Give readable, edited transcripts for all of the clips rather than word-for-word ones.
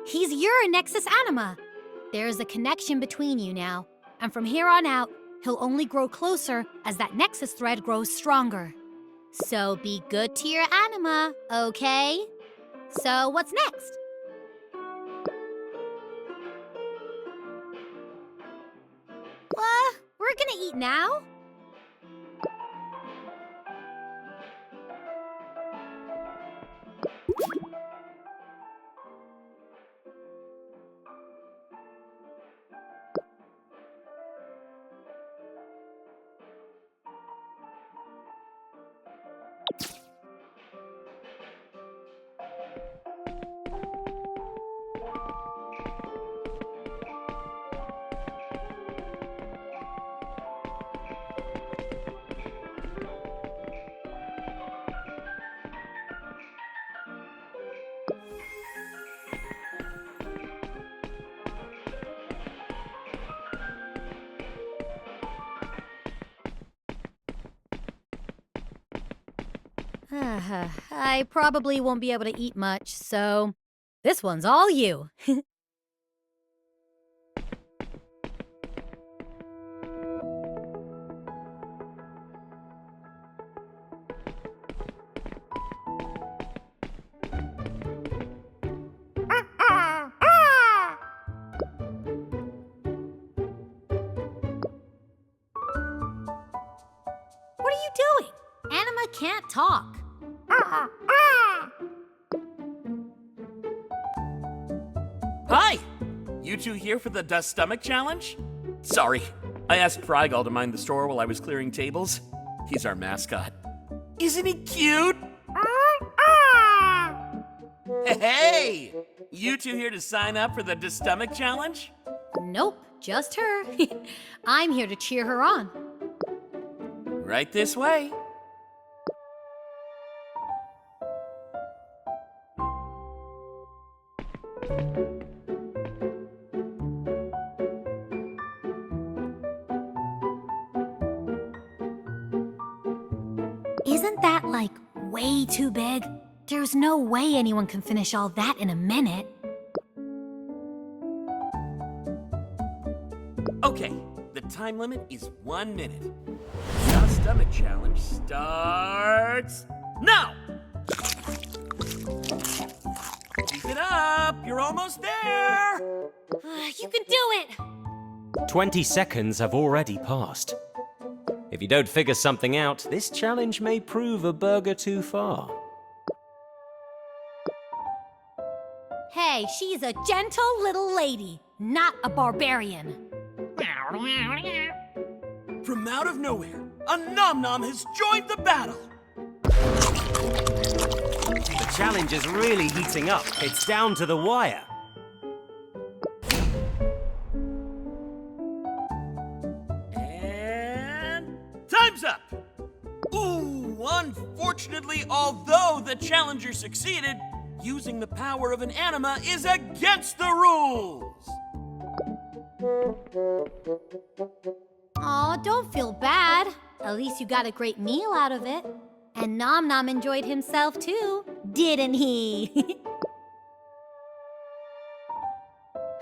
He's your Nexus Anima. There's a connection between you now, and from here on out, he'll only grow closer as that Nexus thread grows stronger. So be good to your anima, okay? So what's next? We're gonna eat now? I probably won't be able to eat much, so this one's all you. What are you doing? Anima can't talk. Hi! You two here for the Dust Stomach Challenge? Sorry, I asked Frygull to mind the store while I was clearing tables. He's our mascot. Isn't he cute? Hey! You two here to sign up for the Dust Stomach Challenge? Nope, just her. I'm here to cheer her on. Right this way. Isn't that, like, way too big? There's no way anyone can finish all that in a minute. Okay, the time limit is 1 minute. The Stomach Challenge starts now! Keep it up, you're almost there! You can do it! 20 seconds have already passed. If you don't figure something out, this challenge may prove a burger too far. Hey, she's a gentle little lady, not a barbarian. From out of nowhere, a Nom Nom has joined the battle! The challenge is really heating up. It's down to the wire. And time's up! Ooh, unfortunately, although the challenger succeeded, using the power of an anima is against the rules! Aw, don't feel bad. At least you got a great meal out of it. And Nom Nom enjoyed himself too, didn't he?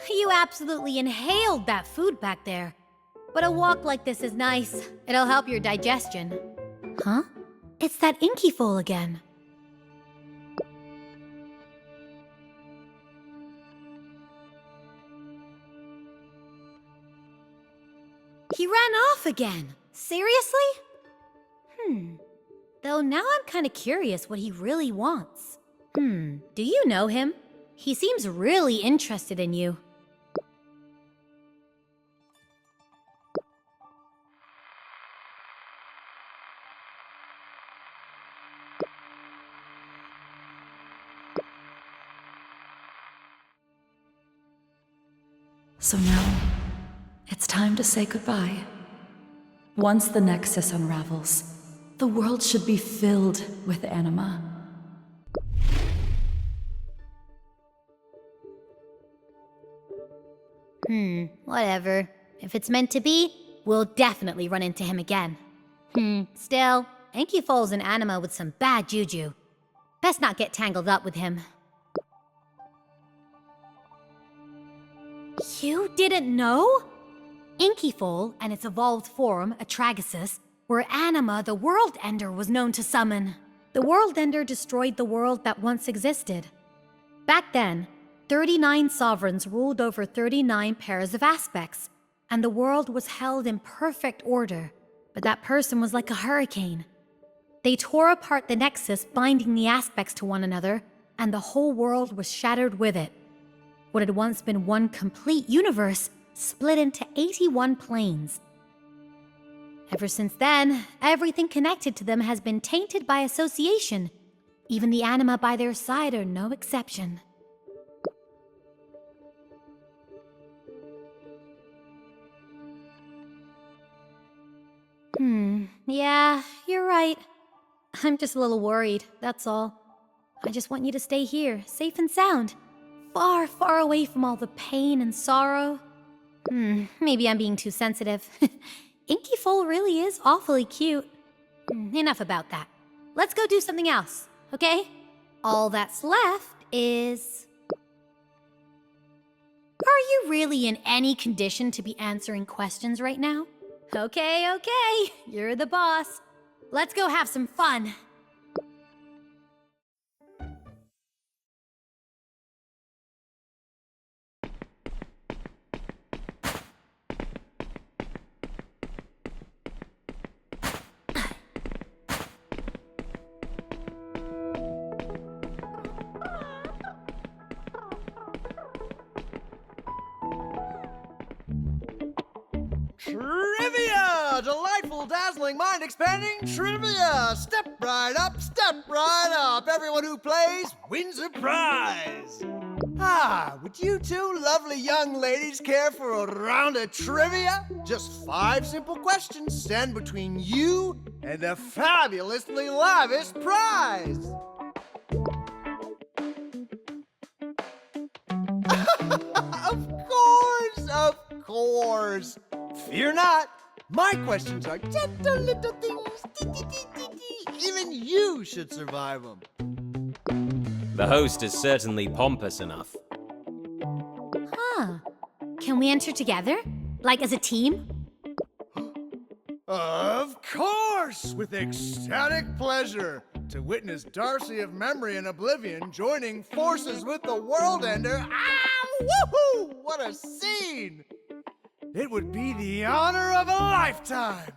You absolutely inhaled that food back there. But a walk like this is nice. It'll help your digestion. Huh? It's that Inky Foal again. He ran off again. Seriously? Though now I'm kind of curious what he really wants. Do you know him? He seems really interested in you. So now, it's time to say goodbye. Once the Nexus unravels, the world should be filled with anima. Whatever. If it's meant to be, we'll definitely run into him again. Still, Inky Foal's an anima with some bad juju. Best not get tangled up with him. You didn't know? Inkyfoal and its evolved form, Atragosis, were Anima the World Ender was known to summon. The World Ender destroyed the world that once existed. Back then, 39 sovereigns ruled over 39 pairs of aspects, and the world was held in perfect order, but that person was like a hurricane. They tore apart the Nexus, binding the aspects to one another, and the whole world was shattered with it. What had once been one complete universe split into 81 planes. Ever since then, everything connected to them has been tainted by association. Even the Anima by their side are no exception. Yeah, you're right. I'm just a little worried, that's all. I just want you to stay here, safe and sound. Far, far away from all the pain and sorrow. Maybe I'm being too sensitive. Inkyfoal really is awfully cute. Enough about that. Let's go do something else, okay? All that's left is... Are you really in any condition to be answering questions right now? Okay, you're the boss. Let's go have some fun. Trivia! Delightful, dazzling, mind-expanding trivia! Step right up, step right up! Everyone who plays wins a prize! Would you two lovely young ladies care for a round of trivia? Just 5 simple questions stand between you and a fabulously lavish prize! Of course! Fear not, my questions are gentle little things. Even you should survive them. The host is certainly pompous enough. Can we enter together? Like as a team? Of course! With ecstatic pleasure to witness Darcy of Memory and Oblivion joining forces with the World Ender. Woohoo! What a scene! It would be the honor of a lifetime!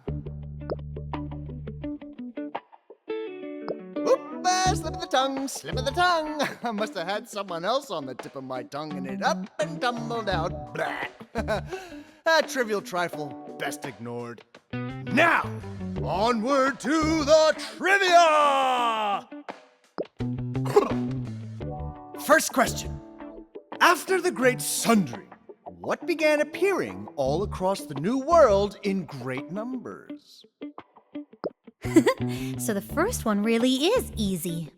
Slip of the tongue, slip of the tongue. I must have had someone else on the tip of my tongue and it up and tumbled out. Blah. A trivial trifle, best ignored. Now, onward to the trivia! First question. After the Great Sundering, what began appearing all across the New World in great numbers? So the first one really is easy.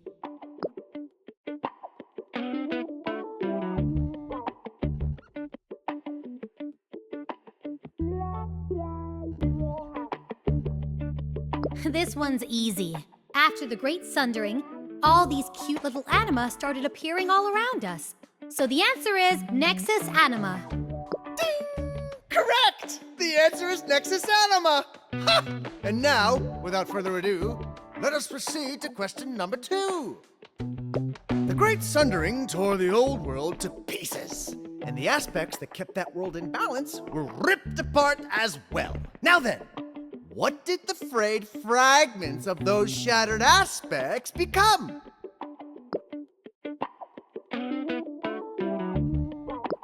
This one's easy. After the Great Sundering, all these cute little anima started appearing all around us. So the answer is Nexus Anima. Ding! Correct! The answer is Nexus Anima! Ha! And now, without further ado, let us proceed to question number 2. The Great Sundering tore the old world to pieces, and the aspects that kept that world in balance were ripped apart as well. Now then, what did the frayed fragments of those shattered aspects become?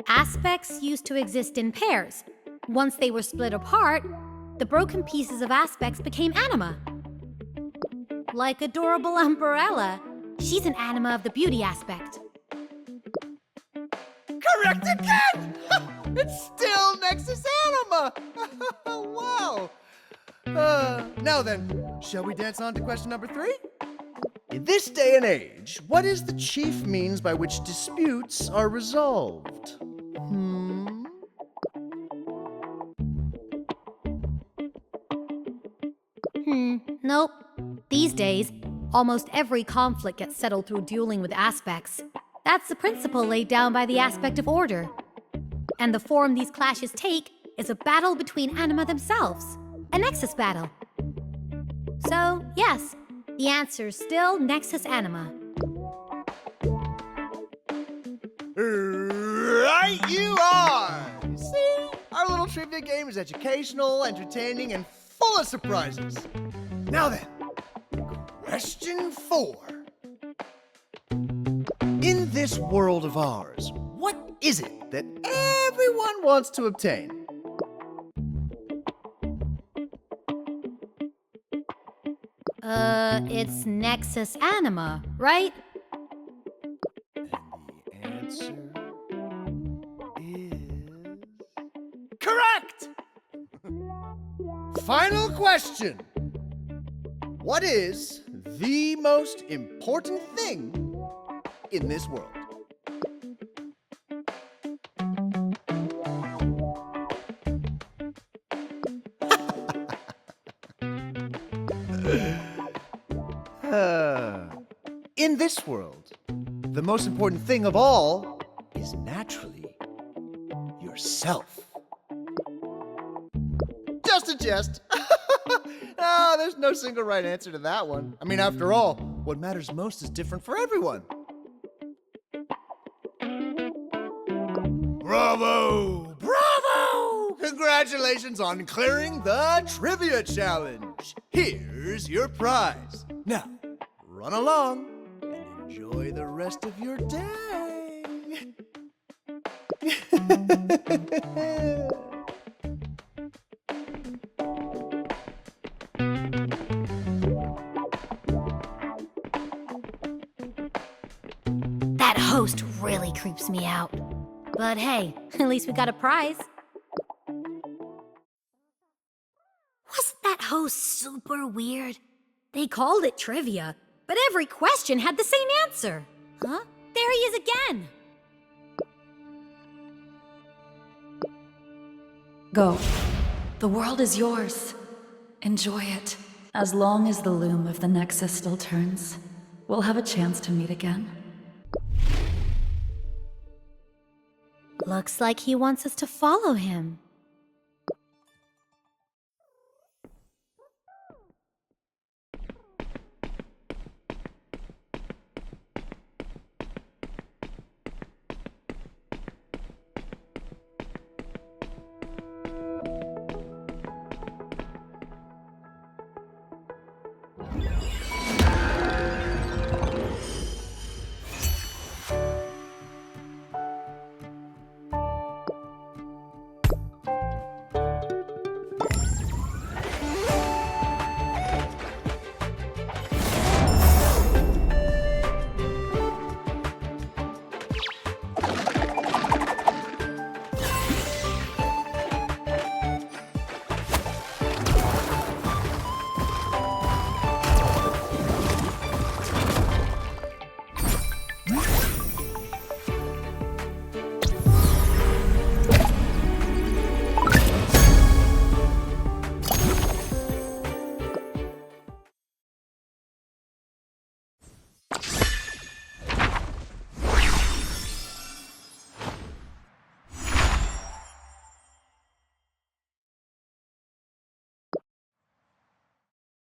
Aspects used to exist in pairs. Once they were split apart, the broken pieces of aspects became anima. Like adorable Umbrella. She's an anima of the beauty aspect. Correct again! It's still Nexus Anima! Wow! Now then, shall we dance on to question number 3? In this day and age, what is the chief means by which disputes are resolved? Nope. These days, almost every conflict gets settled through dueling with aspects. That's the principle laid down by the aspect of order. And the form these clashes take is a battle between anima themselves, a Nexus battle. So, yes, the answer's still Nexus Anima. Right you are! See? Our little trivia game is educational, entertaining, and full of surprises. Now then, question 4. In this world of ours, what is it that everyone wants to obtain? It's Nexus Anima, right? And the answer is... correct! Final question. What is the most important thing in this world? In this world, the most important thing of all is naturally yourself. Just a jest. No, there's no single right answer to that one. I mean, after all, what matters most is different for everyone. Bravo! Bravo! Congratulations on clearing the trivia challenge. Here's your prize. Now, run along and enjoy the rest of your day. That host really creeps me out. But hey, at least we got a prize. Wasn't that host super weird? They called it trivia, but every question had the same answer. Huh? There he is again. Go. The world is yours. Enjoy it. As long as the loom of the Nexus still turns, we'll have a chance to meet again. Looks like he wants us to follow him.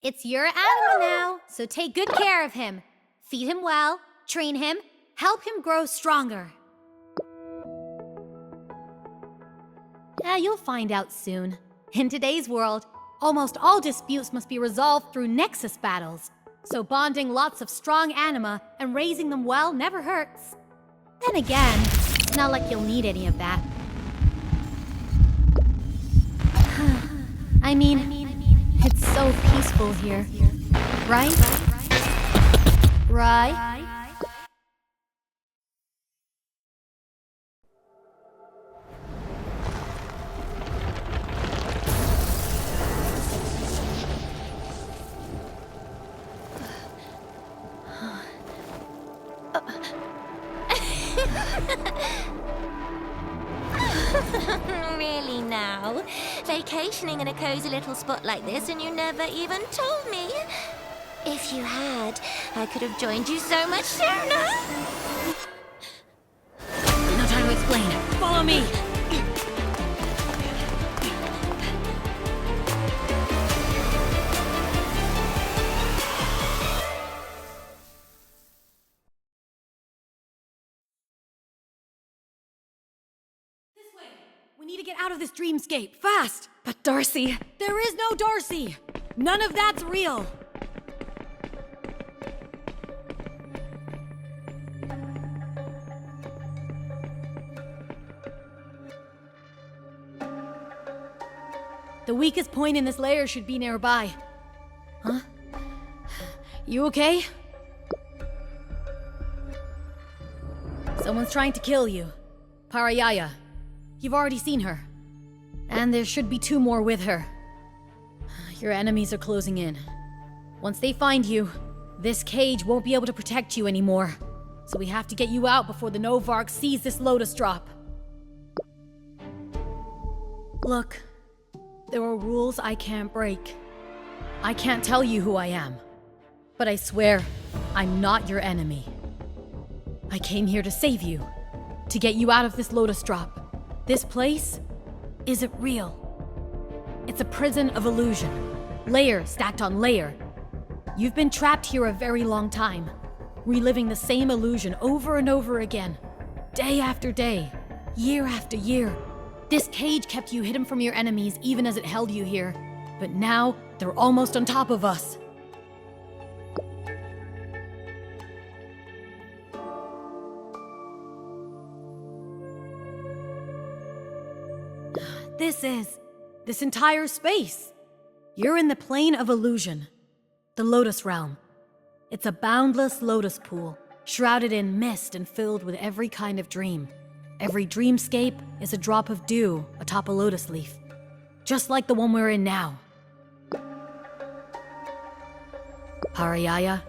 It's your animal now, so take good care of him. Feed him well, train him, help him grow stronger. Yeah, you'll find out soon. In today's world, almost all disputes must be resolved through Nexus battles. So bonding lots of strong anima and raising them well never hurts. Then again, it's not like you'll need any of that. I mean, it's so peaceful here, right? Right? Really now? Vacationing in a cozy little spot like this and you never even told me? If you had, I could have joined you so much sooner. No time to explain. Follow me. We need to get out of this dreamscape, fast! But Darcy... There is no Darcy! None of that's real! The weakest point in this layer should be nearby. Huh? You okay? Someone's trying to kill you. Parayaya. You've already seen her. And there should be 2 more with her. Your enemies are closing in. Once they find you, this cage won't be able to protect you anymore. So we have to get you out before the Novark sees this Lotus drop. Look, there are rules I can't break. I can't tell you who I am. But I swear, I'm not your enemy. I came here to save you. To get you out of this Lotus drop. This place isn't real. It's a prison of illusion. Layer stacked on layer. You've been trapped here a very long time. Reliving the same illusion over and over again. Day after day. Year after year. This cage kept you hidden from your enemies even as it held you here. But now, they're almost on top of us. This entire space. You're in the plane of illusion. The Lotus Realm. It's a boundless lotus pool, shrouded in mist and filled with every kind of dream. Every dreamscape is a drop of dew atop a lotus leaf. Just like the one we're in now. Parayaya.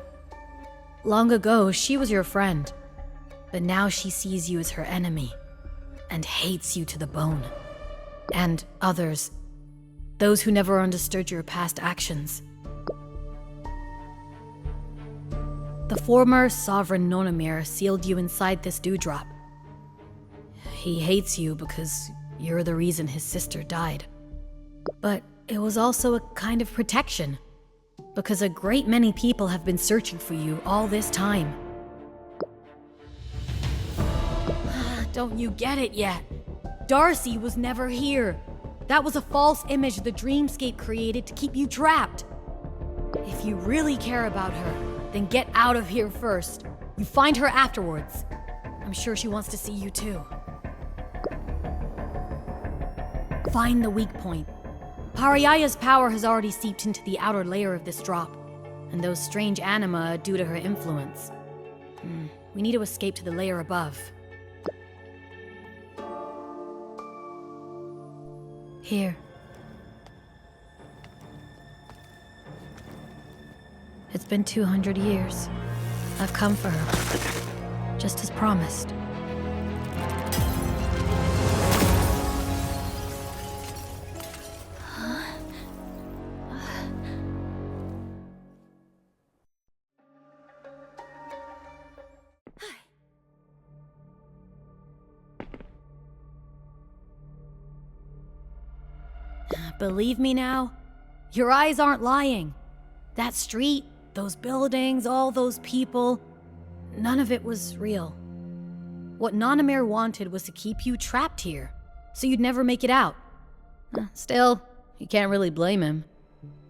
Long ago, she was your friend. But now she sees you as her enemy. And hates you to the bone. And others. Those who never understood your past actions. The former sovereign Nonamir sealed you inside this dewdrop. He hates you because you're the reason his sister died. But it was also a kind of protection. Because a great many people have been searching for you all this time. Don't you get it yet? Darcy was never here. That was a false image the dreamscape created to keep you trapped. If you really care about her, then get out of here first. You find her afterwards. I'm sure she wants to see you too. Find the weak point. Parayaya's power has already seeped into the outer layer of this drop, and those strange anima are due to her influence. We need to escape to the layer above. Here. It's been 200 years. I've come for her, just as promised. Believe me now? Your eyes aren't lying. That street, those buildings, all those people, none of it was real. What Nonamir wanted was to keep you trapped here, so you'd never make it out. Still, you can't really blame him.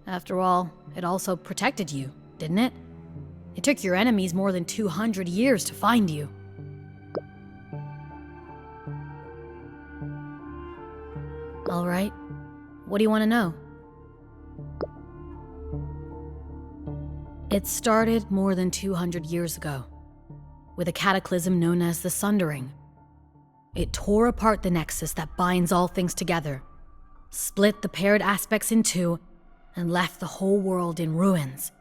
After all, it also protected you, didn't it? It took your enemies more than 200 years to find you. All right. What do you want to know? It started more than 200 years ago, with a cataclysm known as the Sundering. It tore apart the Nexus that binds all things together, split the paired aspects in two, and left the whole world in ruins.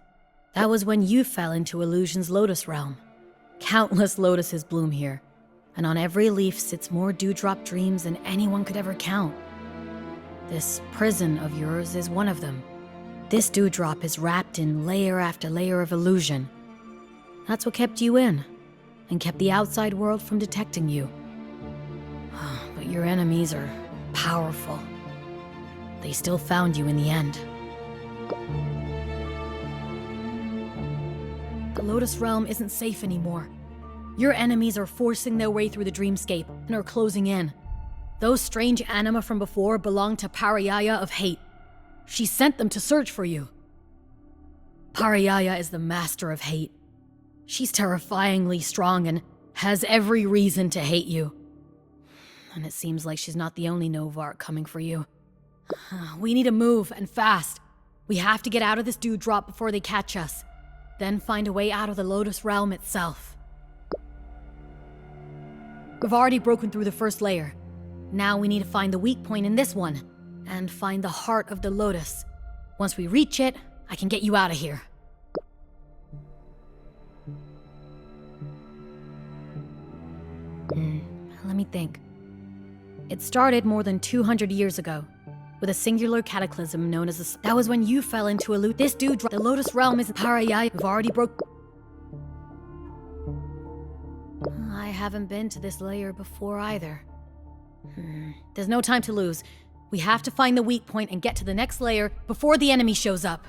That was when you fell into Illusion's Lotus Realm. Countless lotuses bloom here, and on every leaf sits more dewdrop dreams than anyone could ever count. This prison of yours is one of them. This dewdrop is wrapped in layer after layer of illusion. That's what kept you in, and kept the outside world from detecting you. But your enemies are powerful. They still found you in the end. The Lotus Realm isn't safe anymore. Your enemies are forcing their way through the dreamscape and are closing in. Those strange anima from before belong to Parayaya of Hate. She sent them to search for you. Parayaya is the master of hate. She's terrifyingly strong and has every reason to hate you. And it seems like she's not the only Novark coming for you. We need to move, and fast. We have to get out of this dewdrop before they catch us. Then find a way out of the Lotus Realm itself. We've already broken through the first layer. Now we need to find the weak point in this one, and find the heart of the Lotus. Once we reach it, I can get you out of here. Let me think. It started more than 200 years ago, with a singular cataclysm known as the... That was when you fell into a loot. This dewdrop, the Lotus Realm is Parayaya. We've already broke... I haven't been to this layer before either. There's no time to lose. We have to find the weak point and get to the next layer before the enemy shows up.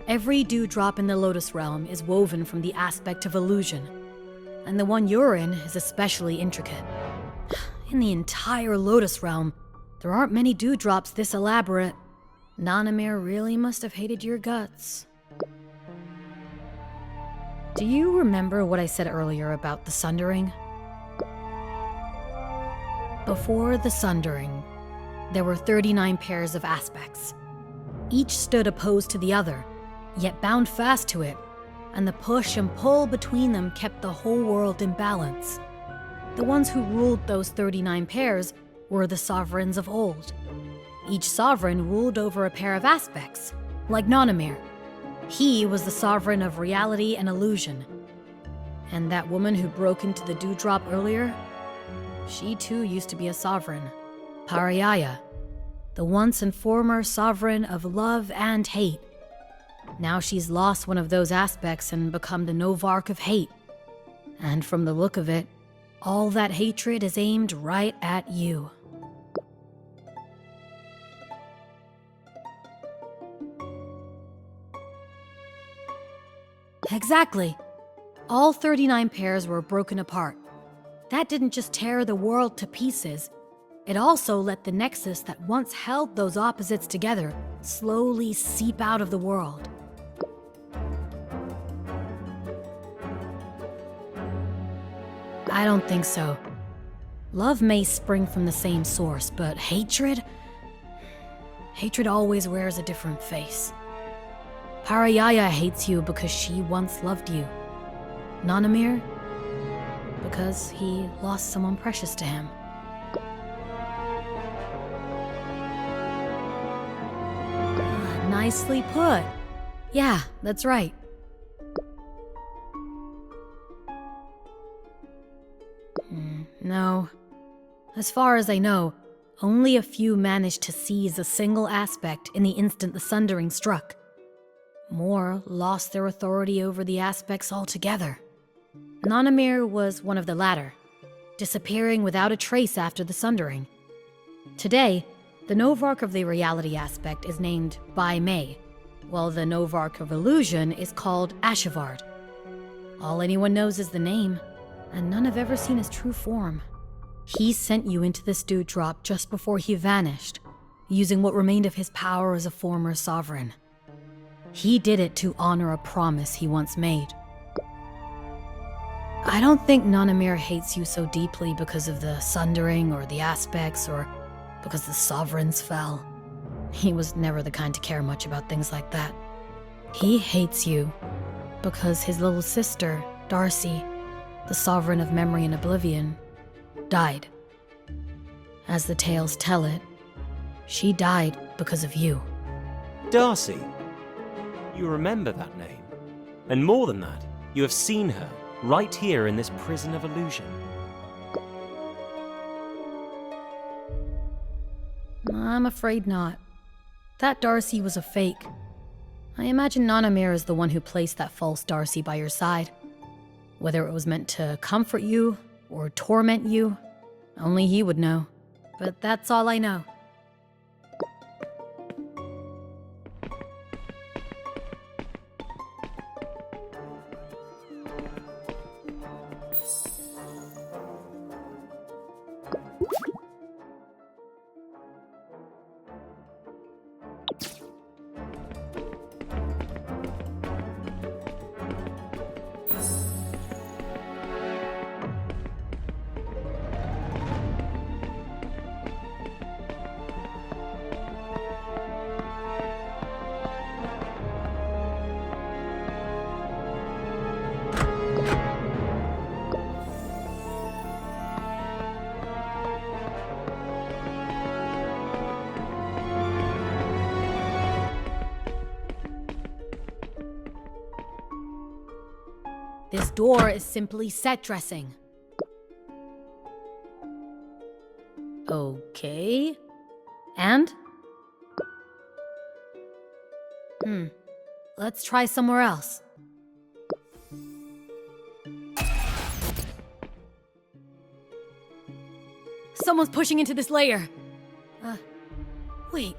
Every dewdrop in the Lotus Realm is woven from the aspect of illusion, and the one you're in is especially intricate. In the entire Lotus Realm, there aren't many dewdrops this elaborate. Nanamir really must have hated your guts. Do you remember what I said earlier about the Sundering? Before the Sundering, there were 39 pairs of aspects. Each stood opposed to the other, yet bound fast to it, and the push and pull between them kept the whole world in balance. The ones who ruled those 39 pairs were the sovereigns of old. Each sovereign ruled over a pair of aspects, like Nanamir. He was the sovereign of reality and illusion. And that woman who broke into the dewdrop earlier, she too used to be a sovereign, Parayaya, the once and former sovereign of love and hate. Now she's lost one of those aspects and become the Novark of Hate. And from the look of it, all that hatred is aimed right at you. Exactly. All 39 pairs were broken apart. That didn't just tear the world to pieces. It also let the nexus that once held those opposites together slowly seep out of the world. I don't think so. Love may spring from the same source, but hatred? Hatred always wears a different face. Parayaya hates you because she once loved you. Nanamir? Because he lost someone precious to him. Nicely put. Yeah, that's right. No. As far as I know, only a few managed to seize a single aspect in the instant the Sundering struck. More lost their authority over the aspects altogether. Nanamir was one of the latter, disappearing without a trace after the Sundering. Today, the Novark of the reality aspect is named Bai Mei, while the Novark of illusion is called Ashavard. All anyone knows is the name, and none have ever seen his true form. He sent you into this dewdrop just before he vanished, using what remained of his power as a former sovereign. He did it to honor a promise he once made. I don't think Nanamir hates you so deeply because of the Sundering or the aspects or because the sovereigns fell. He was never the kind to care much about things like that. He hates you because his little sister, Darcy, the sovereign of memory and oblivion, died. As the tales tell it, she died because of you. Darcy. You remember that name. And more than that, you have seen her right here in this prison of illusion. I'm afraid not. That Darcy was a fake. I imagine Nanamir is the one who placed that false Darcy by your side. Whether it was meant to comfort you or torment you, only he would know. But that's all I know. This door is simply set dressing. Okay. And? Let's try somewhere else. Someone's pushing into this layer. Wait.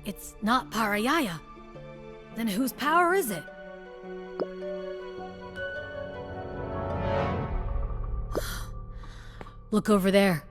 It's not Parayaya. Then whose power is it? Look over there.